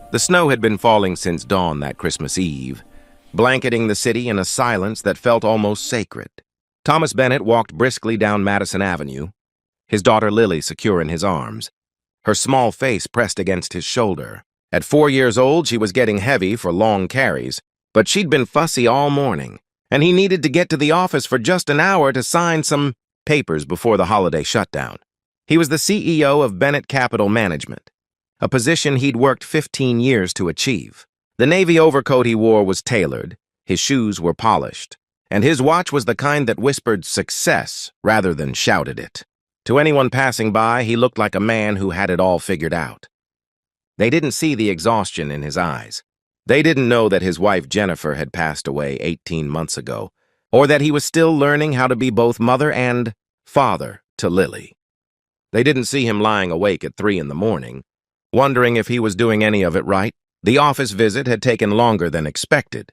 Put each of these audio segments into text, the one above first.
The snow had been falling since dawn that Christmas Eve, blanketing the city in a silence that felt almost sacred. Thomas Bennett walked briskly down Madison Avenue, his daughter Lily secure in his arms, her small face pressed against his shoulder. At 4 years old, she was getting heavy for long carries, but she'd been fussy all morning, and he needed to get to the office for just an hour to sign some papers before the holiday shutdown. He was the CEO of Bennett Capital Management, a position he'd worked 15 years to achieve. The navy overcoat he wore was tailored, his shoes were polished, and his watch was the kind that whispered success rather than shouted it. To anyone passing by, he looked like a man who had it all figured out. They didn't see the exhaustion in his eyes. They didn't know that his wife Jennifer had passed away 18 months ago, or that he was still learning how to be both mother and father to Lily. They didn't see him lying awake at 3 in the morning, wondering if he was doing any of it right. The office visit had taken longer than expected.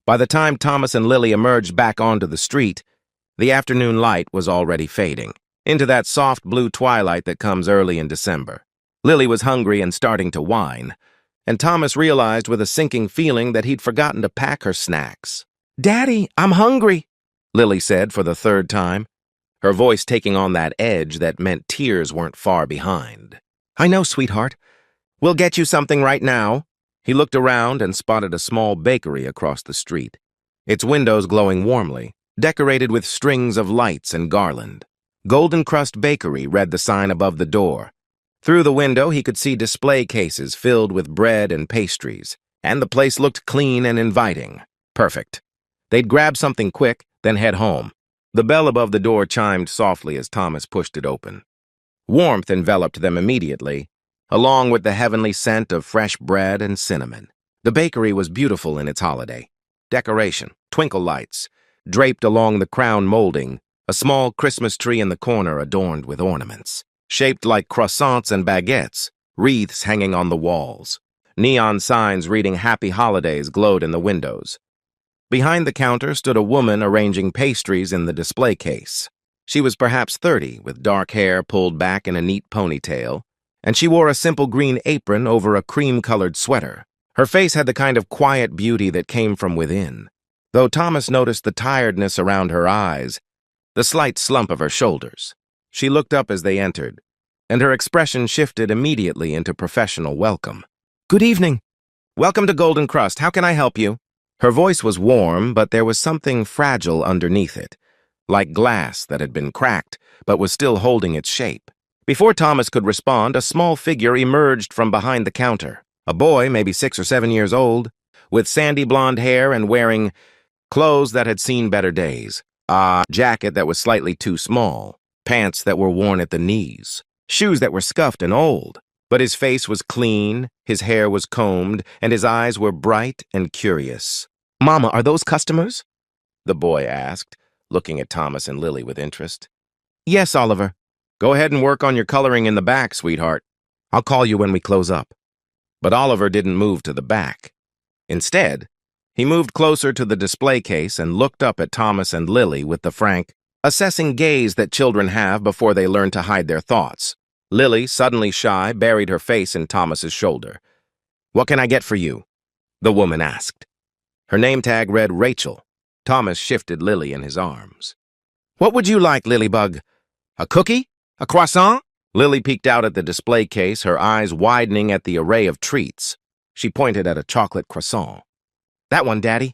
By the time Thomas and Lily emerged back onto the street, the afternoon light was already fading into that soft blue twilight that comes early in December. Lily was hungry and starting to whine, and Thomas realized with a sinking feeling that he'd forgotten to pack her snacks. "Daddy, I'm hungry," Lily said for the 3rd time, her voice taking on that edge that meant tears weren't far behind. "I know, sweetheart. We'll get you something right now." He looked around and spotted a small bakery across the street, its windows glowing warmly, decorated with strings of lights and garland. Golden Crust Bakery read the sign above the door. Through the window, he could see display cases filled with bread and pastries, and the place looked clean and inviting. Perfect. They'd grab something quick, then head home. The bell above the door chimed softly as Thomas pushed it open. Warmth enveloped them immediately, along with the heavenly scent of fresh bread and cinnamon. The bakery was beautiful in its holiday decoration, twinkle lights, draped along the crown molding, a small Christmas tree in the corner adorned with ornaments, shaped like croissants and baguettes, wreaths hanging on the walls. Neon signs reading Happy Holidays glowed in the windows. Behind the counter stood a woman arranging pastries in the display case. She was perhaps 30, with dark hair pulled back in a neat ponytail, and she wore a simple green apron over a cream-colored sweater. Her face had the kind of quiet beauty that came from within, though Thomas noticed the tiredness around her eyes, the slight slump of her shoulders. She looked up as they entered, and her expression shifted immediately into professional welcome. "Good evening. Welcome to Golden Crust. How can I help you?" Her voice was warm, but there was something fragile underneath it, like glass that had been cracked but was still holding its shape. Before Thomas could respond, a small figure emerged from behind the counter. A boy, maybe 6 or 7 years old, with sandy blonde hair and wearing clothes that had seen better days. A jacket that was slightly too small, pants that were worn at the knees, shoes that were scuffed and old. But his face was clean, his hair was combed, and his eyes were bright and curious. "Mama, are those customers?" the boy asked, looking at Thomas and Lily with interest. "Yes, Oliver." "Go ahead and work on your coloring in the back, sweetheart. I'll call you when we close up." But Oliver didn't move to the back. Instead, he moved closer to the display case and looked up at Thomas and Lily with the frank, assessing gaze that children have before they learn to hide their thoughts. Lily, suddenly shy, buried her face in Thomas's shoulder. "What can I get for you?" the woman asked. Her name tag read Rachel. Thomas shifted Lily in his arms. "What would you like, Lilybug? A cookie? A croissant?" Lily peeked out at the display case, her eyes widening at the array of treats. She pointed at a chocolate croissant. "That one, Daddy."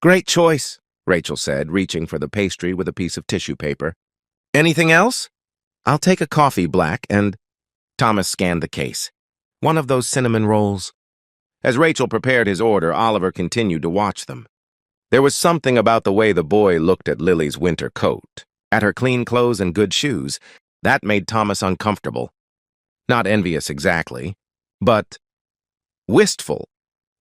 "Great choice," Rachel said, reaching for the pastry with a piece of tissue paper. "Anything else?" "I'll take a coffee black and—" Thomas scanned the case. "One of those cinnamon rolls." As Rachel prepared his order, Oliver continued to watch them. There was something about the way the boy looked at Lily's winter coat, at her clean clothes and good shoes, that made Thomas uncomfortable. Not envious exactly, but wistful,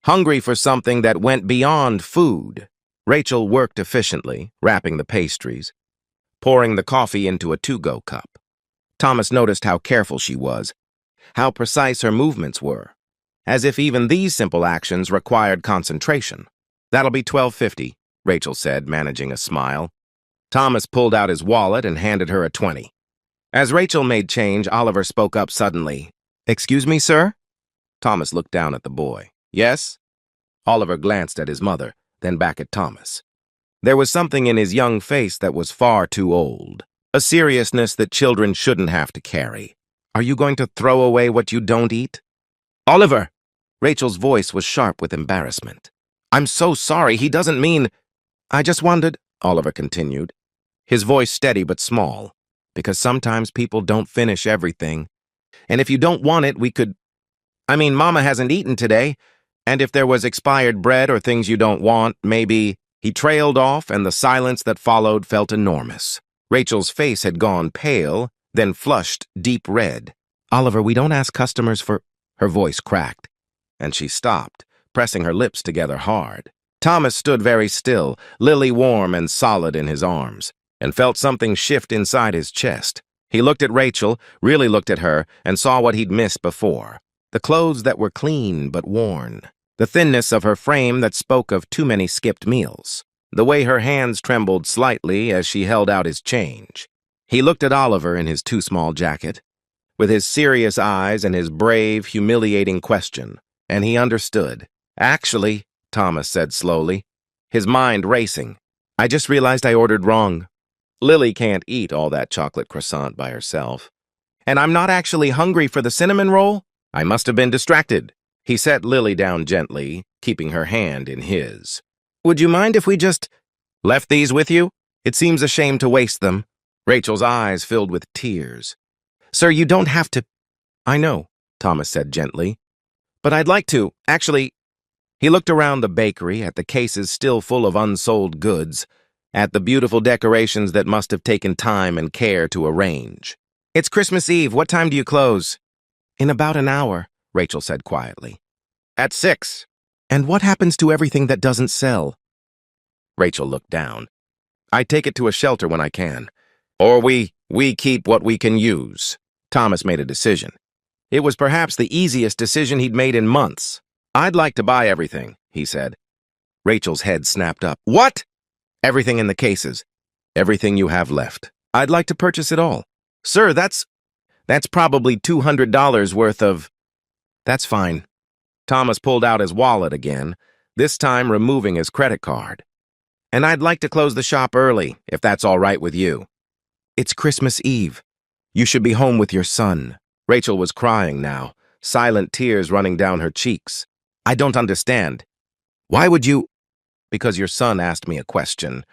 hungry for something that went beyond food. Rachel worked efficiently, wrapping the pastries, pouring the coffee into a to-go cup. Thomas noticed how careful she was, how precise her movements were, as if even these simple actions required concentration. "That'll be $12.50, Rachel said, managing a smile. Thomas pulled out his wallet and handed her a 20. As Rachel made change, Oliver spoke up suddenly. "Excuse me, sir?" Thomas looked down at the boy. Yes? Oliver glanced at his mother, then back at Thomas. There was something in his young face that was far too old, a seriousness that children shouldn't have to carry. Are you going to throw away what you don't eat? Oliver! Rachel's voice was sharp with embarrassment. I'm so sorry, he doesn't mean... I just wondered, Oliver continued, his voice steady but small, because sometimes people don't finish everything. And if you don't want it, we could... Mama hasn't eaten today, and if there was expired bread or things you don't want, maybe... He trailed off, and the silence that followed felt enormous. Rachel's face had gone pale, then flushed deep red. Oliver, we don't ask customers for... Her voice cracked, and she stopped, pressing her lips together hard. Thomas stood very still, Lily warm and solid in his arms, and felt something shift inside his chest. He looked at Rachel, really looked at her, and saw what he'd missed before. The clothes that were clean but worn. The thinness of her frame that spoke of too many skipped meals. The way her hands trembled slightly as she held out his change. He looked at Oliver in his too small jacket, with his serious eyes and his brave, humiliating question, and he understood. Actually, Thomas said slowly, his mind racing, I just realized I ordered wrong. Lily can't eat all that chocolate croissant by herself. And I'm not actually hungry for the cinnamon roll? I must have been distracted. He set Lily down gently, keeping her hand in his. Would you mind if we just left these with you? It seems a shame to waste them. Rachel's eyes filled with tears. Sir, you don't have to... I know, Thomas said gently. But I'd like to, actually... He looked around the bakery at the cases still full of unsold goods, at the beautiful decorations that must have taken time and care to arrange. It's Christmas Eve. What time do you close? In about an hour, Rachel said quietly. At 6. And what happens to everything that doesn't sell? Rachel looked down. I take it to a shelter when I can. Or we keep what we can use. Thomas made a decision. It was perhaps the easiest decision he'd made in months. I'd like to buy everything, he said. Rachel's head snapped up. What? Everything in the cases. Everything you have left. I'd like to purchase it all. Sir, that's probably $200 worth of... That's fine. Thomas pulled out his wallet again, this time removing his credit card. And I'd like to close the shop early, if that's all right with you. It's Christmas Eve. You should be home with your son. Rachel was crying now, silent tears running down her cheeks. I don't understand. Why would you... Because your son asked me a question,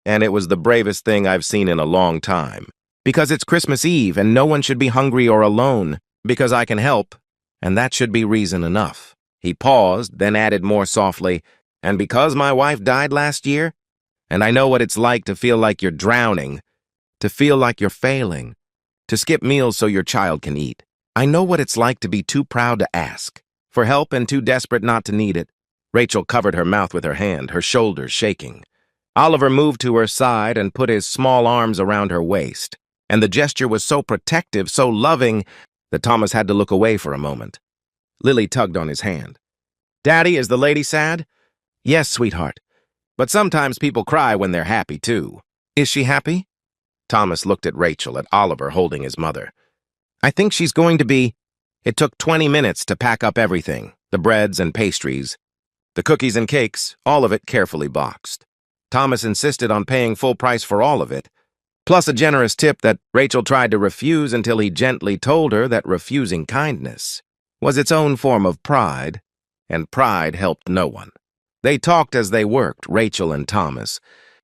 and it was the bravest thing I've seen in a long time. Because it's Christmas Eve, and no one should be hungry or alone. Because I can help, and that should be reason enough. He paused, then added more softly, and because my wife died last year, and I know what it's like to feel like you're drowning, to feel like you're failing, to skip meals so your child can eat. I know what it's like to be too proud to ask for help and too desperate not to need it. Rachel covered her mouth with her hand, her shoulders shaking. Oliver moved to her side and put his small arms around her waist, and the gesture was so protective, so loving, that Thomas had to look away for a moment. Lily tugged on his hand. Daddy, is the lady sad? Yes, sweetheart. But sometimes people cry when they're happy, too. Is she happy? Thomas looked at Rachel, at Oliver holding his mother. I think she's going to be... It took 20 minutes to pack up everything, the breads and pastries, the cookies and cakes, all of it carefully boxed. Thomas insisted on paying full price for all of it, plus a generous tip that Rachel tried to refuse until he gently told her that refusing kindness was its own form of pride, and pride helped no one. They talked as they worked, Rachel and Thomas,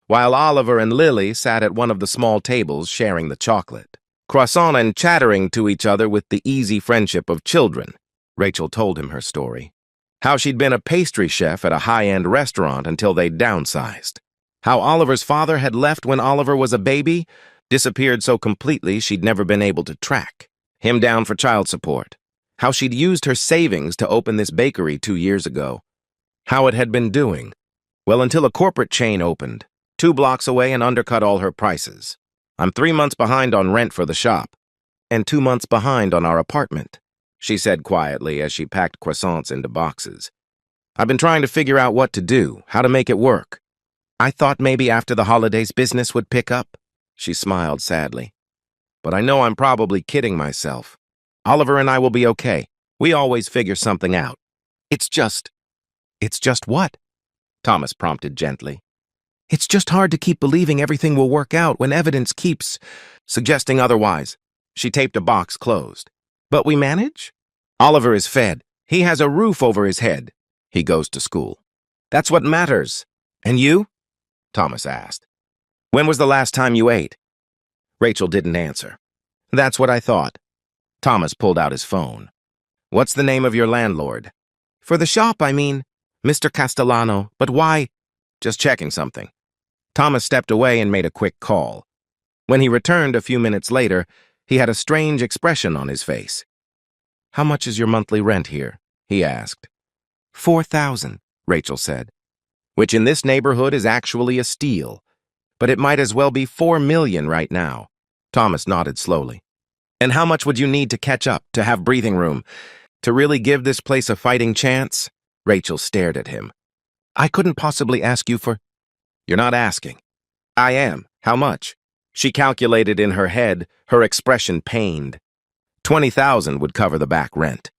while Oliver and Lily sat at one of the small tables sharing the chocolate, croissant and chattering to each other with the easy friendship of children. Rachel told him her story. How she'd been a pastry chef at a high-end restaurant until they'd downsized. How Oliver's father had left when Oliver was a baby, disappeared so completely she'd never been able to track him down for child support. How she'd used her savings to open this bakery 2 years ago. How it had been doing. Well, until a corporate chain opened, 2 blocks away and undercut all her prices. I'm 3 months behind on rent for the shop, and 2 months behind on our apartment, she said quietly as she packed croissants into boxes. I've been trying to figure out what to do, how to make it work. I thought maybe after the holidays business would pick up. She smiled sadly. But I know I'm probably kidding myself. Oliver and I will be okay. We always figure something out. It's just what? Thomas prompted gently. It's just hard to keep believing everything will work out when evidence keeps suggesting otherwise. She taped a box closed. But we manage? Oliver is fed. He has a roof over his head. He goes to school. That's what matters. And you? Thomas asked. When was the last time you ate? Rachel didn't answer. That's what I thought. Thomas pulled out his phone. What's the name of your landlord? For the shop, I mean. Mr. Castellano. But why? Just checking something. Thomas stepped away and made a quick call. When he returned a few minutes later, he had a strange expression on his face. How much is your monthly rent here? He asked. 4,000, Rachel said. Which in this neighborhood is actually a steal. But it might as well be 4 million right now. Thomas nodded slowly. And how much would you need to catch up, to have breathing room, to really give this place a fighting chance? Rachel stared at him. I couldn't possibly ask you for... You're not asking. I am. How much? She calculated in her head, her expression pained. 20,000 would cover the back rent.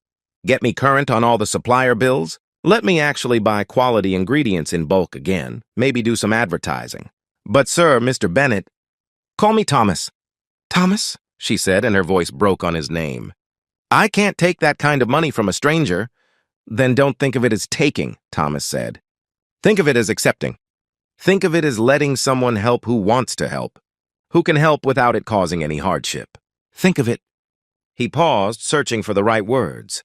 Get me current on all the supplier bills? Let me actually buy quality ingredients in bulk again, maybe do some advertising. But sir, Mr. Bennett... Call me Thomas. Thomas? She said, and her voice broke on his name. I can't take that kind of money from a stranger. Then don't think of it as taking, Thomas said. Think of it as accepting. Think of it as letting someone help who wants to help, who can help without it causing any hardship. Think of it. He paused, searching for the right words.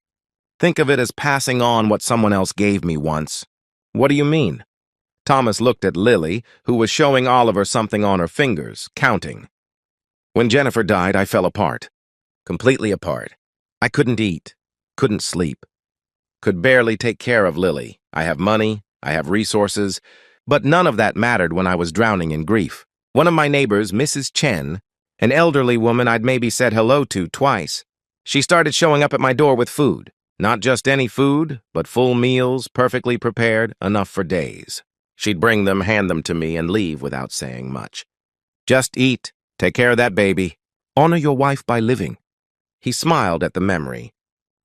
Think of it as passing on what someone else gave me once. What do you mean? Thomas looked at Lily, who was showing Oliver something on her fingers, counting. When Jennifer died, I fell apart. Completely apart. I couldn't eat, couldn't sleep, could barely take care of Lily. I have money, I have resources, but none of that mattered when I was drowning in grief. One of my neighbors, Mrs. Chen, an elderly woman I'd maybe said hello to twice, she started showing up at my door with food. Not just any food, but full meals, perfectly prepared, enough for days. She'd bring them, hand them to me, and leave without saying much. Just eat, take care of that baby. Honor your wife by living. He smiled at the memory.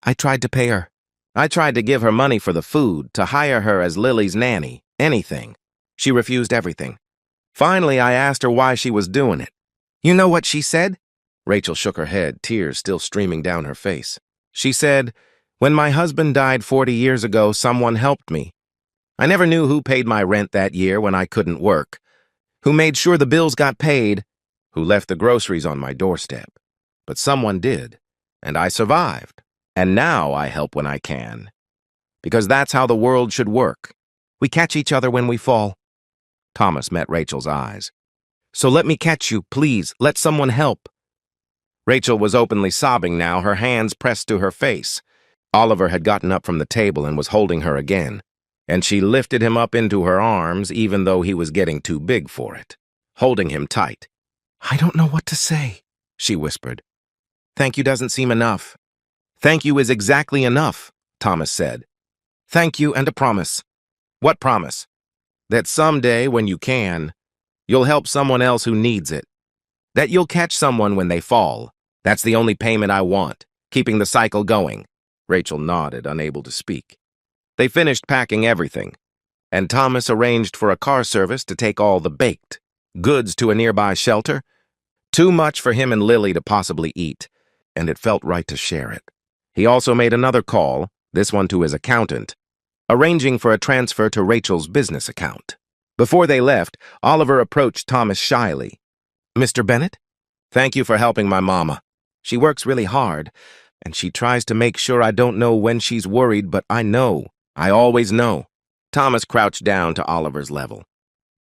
I tried to pay her. I tried to give her money for the food, to hire her as Lily's nanny, anything. She refused everything. Finally, I asked her why she was doing it. You know what she said? Rachel shook her head, tears still streaming down her face. She said, when my husband died 40 years ago, someone helped me. I never knew who paid my rent that year when I couldn't work, who made sure the bills got paid, who left the groceries on my doorstep. But someone did, and I survived. And now I help when I can. Because that's how the world should work. We catch each other when we fall. Thomas met Rachel's eyes. So let me catch you, please. Let someone help. Rachel was openly sobbing now, her hands pressed to her face. Oliver had gotten up from the table and was holding her again, and she lifted him up into her arms even though he was getting too big for it, holding him tight. I don't know what to say, she whispered. Thank you doesn't seem enough. Thank you is exactly enough, Thomas said. Thank you and a promise. What promise? That someday, when you can, you'll help someone else who needs it. That you'll catch someone when they fall. That's the only payment I want, keeping the cycle going. Rachel nodded, unable to speak. They finished packing everything, and Thomas arranged for a car service to take all the baked goods to a nearby shelter. Too much for him and Lily to possibly eat, and it felt right to share it. He also made another call, this one to his accountant, arranging for a transfer to Rachel's business account. Before they left, Oliver approached Thomas shyly. Mr. Bennett? Thank you for helping my mama. She works really hard, and she tries to make sure I don't know when she's worried, but I know. I always know. Thomas crouched down to Oliver's level.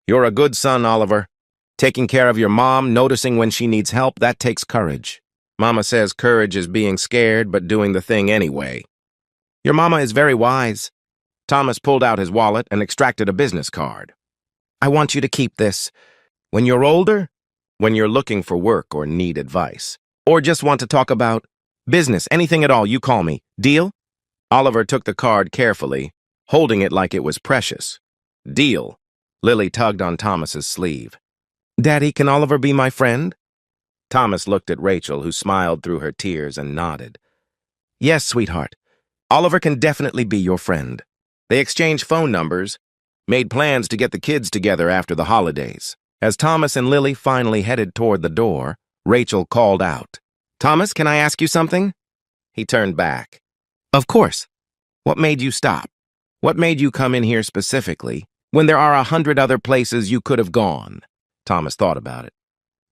You're a good son, Oliver. Taking care of your mom, noticing when she needs help, that takes courage. Mama says courage is being scared, but doing the thing anyway. Your mama is very wise. Thomas pulled out his wallet and extracted a business card. I want you to keep this. When you're older, when you're looking for work or need advice, or just want to talk about business, anything at all, you call me. Deal? Oliver took the card carefully, holding it like it was precious. Deal. Lily tugged on Thomas's sleeve. Daddy, can Oliver be my friend? Thomas looked at Rachel, who smiled through her tears and nodded. Yes, sweetheart. Oliver can definitely be your friend. They exchanged phone numbers, made plans to get the kids together after the holidays. As Thomas and Lily finally headed toward the door, Rachel called out, "Thomas, can I ask you something?" He turned back. "Of course. What made you stop? What made you come in here specifically when there are 100 other places you could have gone?" Thomas thought about it.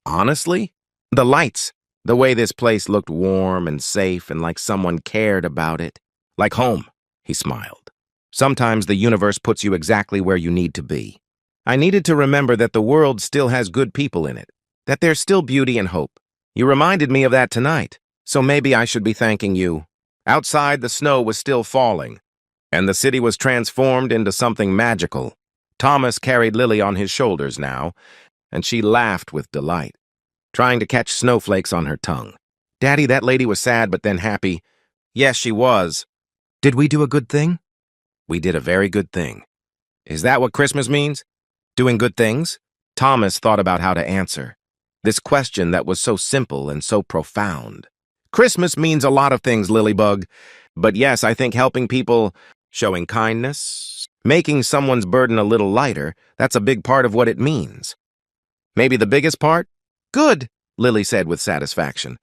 "Honestly, the lights, the way this place looked warm and safe and like someone cared about it. Like home," he smiled. "Sometimes the universe puts you exactly where you need to be. I needed to remember that the world still has good people in it, that there's still beauty and hope. You reminded me of that tonight, so maybe I should be thanking you." Outside, the snow was still falling, and the city was transformed into something magical. Thomas carried Lily on his shoulders now, and she laughed with delight, trying to catch snowflakes on her tongue. "Daddy, that lady was sad but then happy." "Yes, she was." "Did we do a good thing?" "We did a very good thing." "Is that what Christmas means? Doing good things?" Thomas thought about how to answer this question that was so simple and so profound. "Christmas means a lot of things, Lilybug. But yes, I think helping people, showing kindness, making someone's burden a little lighter, that's a big part of what it means." "Maybe the biggest part?" "Good," Lily said with satisfaction.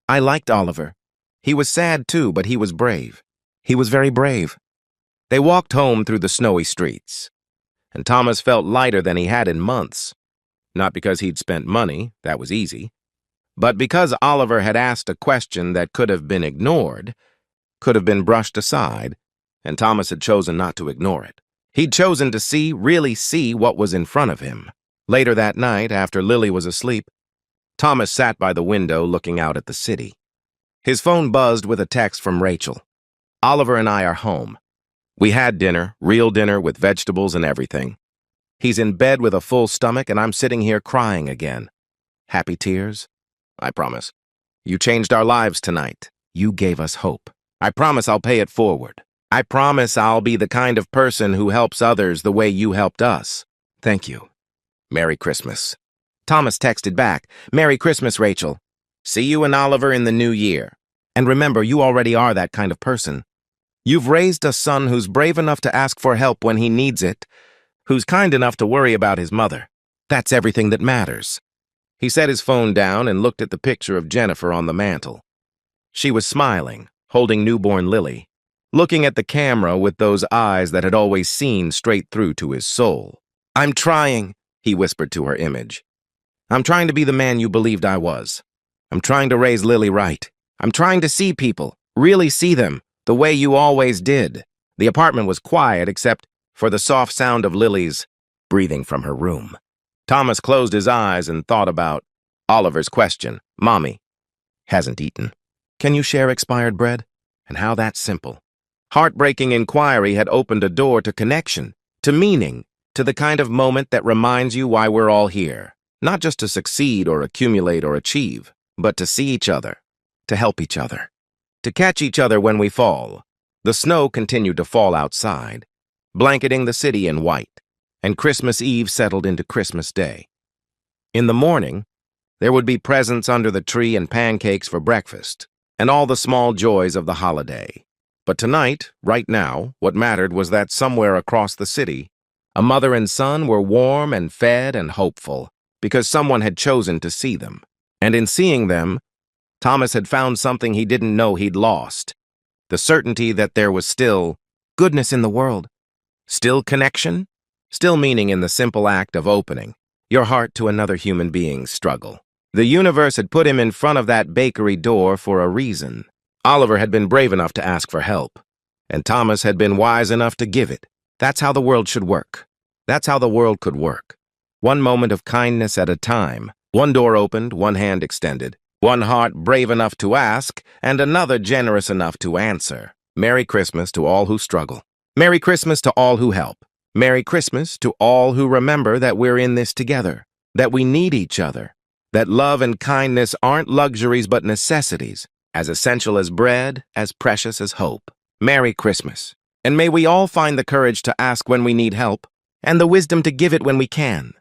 "I liked Oliver. He was sad too, but he was brave. He was very brave." They walked home through the snowy streets, and Thomas felt lighter than he had in months. Not because he'd spent money, that was easy, but because Oliver had asked a question that could have been ignored, could have been brushed aside, and Thomas had chosen not to ignore it. He'd chosen to really see what was in front of him. Later that night, after Lily was asleep, Thomas sat by the window looking out at the city. His phone buzzed with a text from Rachel. "Oliver and I are home. We had dinner, real dinner with vegetables and everything. He's in bed with a full stomach and I'm sitting here crying again. Happy tears? I promise. You changed our lives tonight. You gave us hope. I promise I'll pay it forward. I promise I'll be the kind of person who helps others the way you helped us. Thank you. Merry Christmas." Thomas texted back, "Merry Christmas, Rachel. See you and Oliver in the new year. And remember, you already are that kind of person. You've raised a son who's brave enough to ask for help when he needs it, who's kind enough to worry about his mother. That's everything that matters." He set his phone down and looked at the picture of Jennifer on the mantel. She was smiling, holding newborn Lily, looking at the camera with those eyes that had always seen straight through to his soul. "I'm trying," he whispered to her image. "I'm trying to be the man you believed I was. I'm trying to raise Lily right. I'm trying to see people, really see them, the way you always did." The apartment was quiet except for the soft sound of Lily's breathing from her room. Thomas closed his eyes and thought about Oliver's question. "Mommy hasn't eaten. Can you share expired bread?" And how that's simple. Heartbreaking inquiry had opened a door to connection, to meaning, to the kind of moment that reminds you why we're all here. Not just to succeed or accumulate or achieve, but to see each other, to help each other, to catch each other when we fall. The snow continued to fall outside, blanketing the city in white, and Christmas Eve settled into Christmas Day. In the morning, there would be presents under the tree and pancakes for breakfast, and all the small joys of the holiday. But tonight, right now, what mattered was that somewhere across the city, a mother and son were warm and fed and hopeful, because someone had chosen to see them. And in seeing them, Thomas had found something he didn't know he'd lost. The certainty that there was still goodness in the world, still connection, still meaning in the simple act of opening your heart to another human being's struggle. The universe had put him in front of that bakery door for a reason. Oliver had been brave enough to ask for help, and Thomas had been wise enough to give it. That's how the world should work. That's how the world could work. One moment of kindness at a time. One door opened, one hand extended. One heart brave enough to ask, and another generous enough to answer. Merry Christmas to all who struggle. Merry Christmas to all who help. Merry Christmas to all who remember that we're in this together, that we need each other, that love and kindness aren't luxuries but necessities, as essential as bread, as precious as hope. Merry Christmas. And may we all find the courage to ask when we need help, and the wisdom to give it when we can.